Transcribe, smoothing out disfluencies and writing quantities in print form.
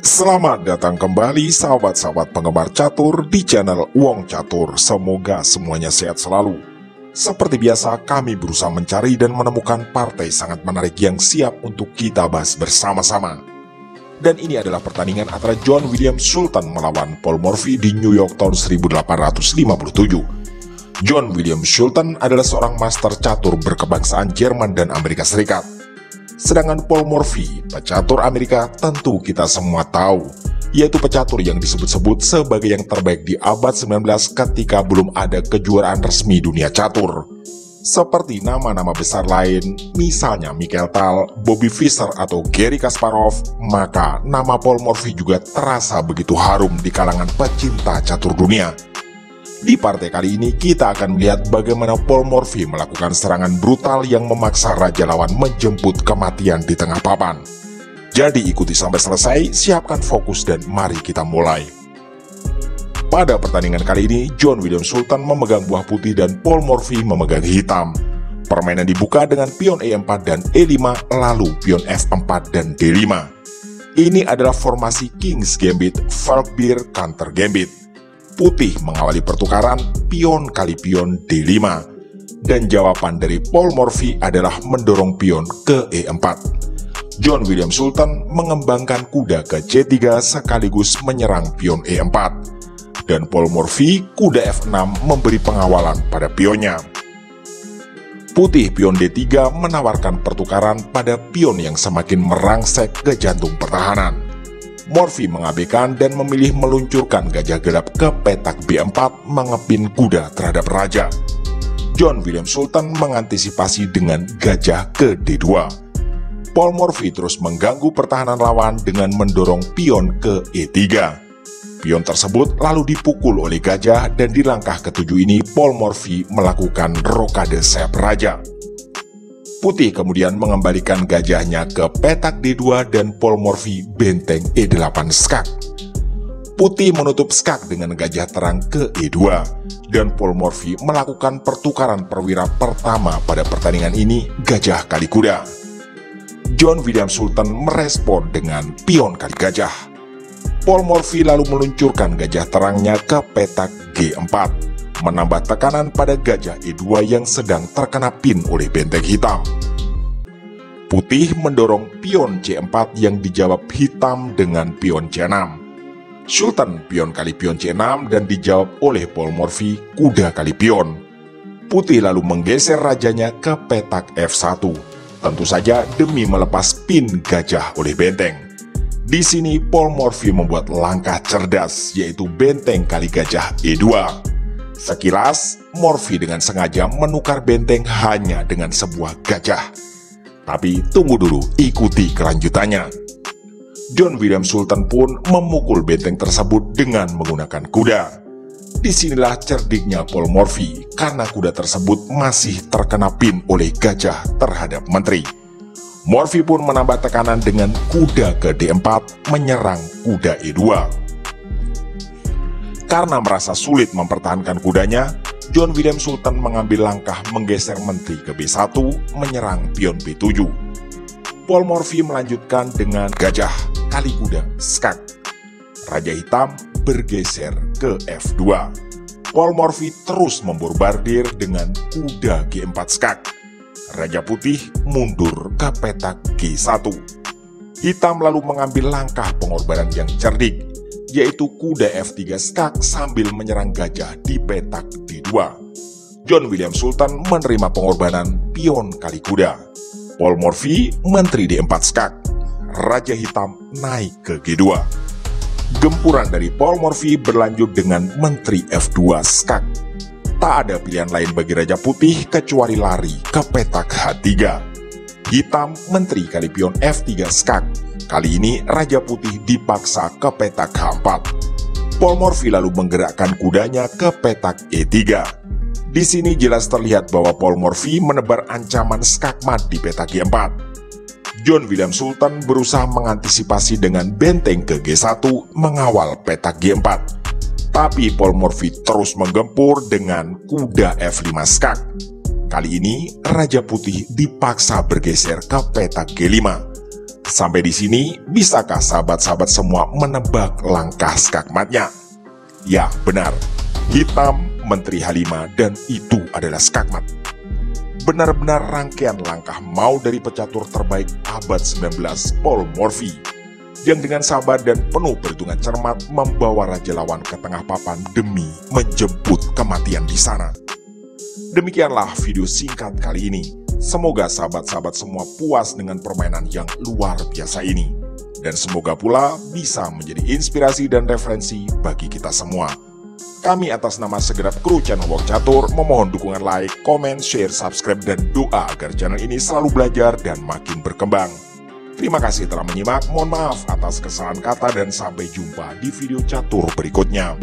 Selamat datang kembali sahabat-sahabat penggemar catur di channel Wong Catur. Semoga semuanya sehat selalu. Seperti biasa, kami berusaha mencari dan menemukan partai sangat menarik yang siap untuk kita bahas bersama-sama. Dan ini adalah pertandingan antara John William Sultan melawan Paul Morphy di New York tahun 1857. John William Sultan adalah seorang master catur berkebangsaan Jerman dan Amerika Serikat. Sedangkan Paul Morphy, pecatur Amerika, tentu kita semua tahu, yaitu pecatur yang disebut-sebut sebagai yang terbaik di abad 19 ketika belum ada kejuaraan resmi dunia catur. Seperti nama-nama besar lain, misalnya Mikhail Tal, Bobby Fischer atau Garry Kasparov, maka nama Paul Morphy juga terasa begitu harum di kalangan pecinta catur dunia. Di partai kali ini kita akan melihat bagaimana Paul Morphy melakukan serangan brutal yang memaksa raja lawan menjemput kematian di tengah papan. Jadi ikuti sampai selesai, siapkan fokus dan mari kita mulai. Pada pertandingan kali ini, John William Sultan memegang buah putih dan Paul Morphy memegang hitam. Permainan dibuka dengan pion E4 dan E5, lalu pion F4 dan D5. Ini adalah formasi King's Gambit, Falkbeer Counter Gambit. Putih mengawali pertukaran pion kali pion D5, dan jawaban dari Paul Morphy adalah mendorong pion ke E4. John William Sultan mengembangkan kuda ke C3 sekaligus menyerang pion E4, dan Paul Morphy kuda F6 memberi pengawalan pada pionnya. Putih pion D3 menawarkan pertukaran pada pion yang semakin merangsek ke jantung pertahanan. Morphy mengabaikan dan memilih meluncurkan gajah gelap ke petak B4 mengepin kuda terhadap raja. John William Sultan mengantisipasi dengan gajah ke D2. Paul Morphy terus mengganggu pertahanan lawan dengan mendorong pion ke E3. Pion tersebut lalu dipukul oleh gajah dan di langkah ketujuh ini Paul Morphy melakukan rokade sayap raja. Putih kemudian mengembalikan gajahnya ke petak D2 dan Paul Morphy benteng E8 skak. Putih menutup skak dengan gajah terang ke E2, dan Paul Morphy melakukan pertukaran perwira pertama pada pertandingan ini, gajah kali kuda. John William Sultan merespon dengan pion kali gajah. Paul Morphy lalu meluncurkan gajah terangnya ke petak G4. Menambah tekanan pada gajah E2 yang sedang terkena pin oleh benteng hitam. Putih mendorong pion C4 yang dijawab hitam dengan pion C6. Sultan pion kali pion C6 dan dijawab oleh Paul Morphy kuda kali pion. Putih lalu menggeser rajanya ke petak F1, tentu saja demi melepas pin gajah oleh benteng. Di sini Paul Morphy membuat langkah cerdas, yaitu benteng kali gajah E2. Sekilas, Morphy dengan sengaja menukar benteng hanya dengan sebuah gajah. Tapi tunggu dulu, ikuti kelanjutannya. John William Sultan pun memukul benteng tersebut dengan menggunakan kuda. Disinilah cerdiknya Paul Morphy, karena kuda tersebut masih terkena pin oleh gajah terhadap menteri. Morphy pun menambah tekanan dengan kuda ke D4 menyerang kuda E2. Karena merasa sulit mempertahankan kudanya, John William Sultan mengambil langkah menggeser menteri ke B1 menyerang pion B7. Paul Morphy melanjutkan dengan gajah kali kuda skak. Raja hitam bergeser ke F2. Paul Morphy terus memborbardir dengan kuda G4 skak. Raja putih mundur ke petak G1. Hitam lalu mengambil langkah pengorbanan yang cerdik, yaitu kuda F3 skak sambil menyerang gajah di petak D2. John William Sultan menerima pengorbanan pion kali kuda. Paul Morphy menteri D4 skak. Raja hitam naik ke G2. Gempuran dari Paul Morphy berlanjut dengan menteri F2 skak. Tak ada pilihan lain bagi raja putih kecuali lari ke petak H3. Hitam menteri kali pion F3 skak. Kali ini Raja Putih dipaksa ke petak H4. Paul Morphy lalu menggerakkan kudanya ke petak E3. Di sini jelas terlihat bahwa Paul Morphy menebar ancaman skakmat di petak G4. John William Sultan berusaha mengantisipasi dengan benteng ke G1 mengawal petak G4. Tapi Paul Morphy terus menggempur dengan kuda F5 skak. Kali ini Raja Putih dipaksa bergeser ke petak G5. Sampai di sini, bisakah sahabat-sahabat semua menebak langkah skakmatnya? Ya, benar. Hitam, Menteri Halimah, dan itu adalah skakmat. Benar-benar rangkaian langkah mau dari pecatur terbaik abad 19, Paul Morphy, yang dengan sabar dan penuh perhitungan cermat membawa raja lawan ke tengah papan demi menjemput kematian di sana. Demikianlah video singkat kali ini. Semoga sahabat-sahabat semua puas dengan permainan yang luar biasa ini. Dan semoga pula bisa menjadi inspirasi dan referensi bagi kita semua. Kami atas nama segenap kru channel Wong Catur memohon dukungan like, komen, share, subscribe, dan doa agar channel ini selalu belajar dan makin berkembang. Terima kasih telah menyimak, mohon maaf atas kesalahan kata dan sampai jumpa di video catur berikutnya.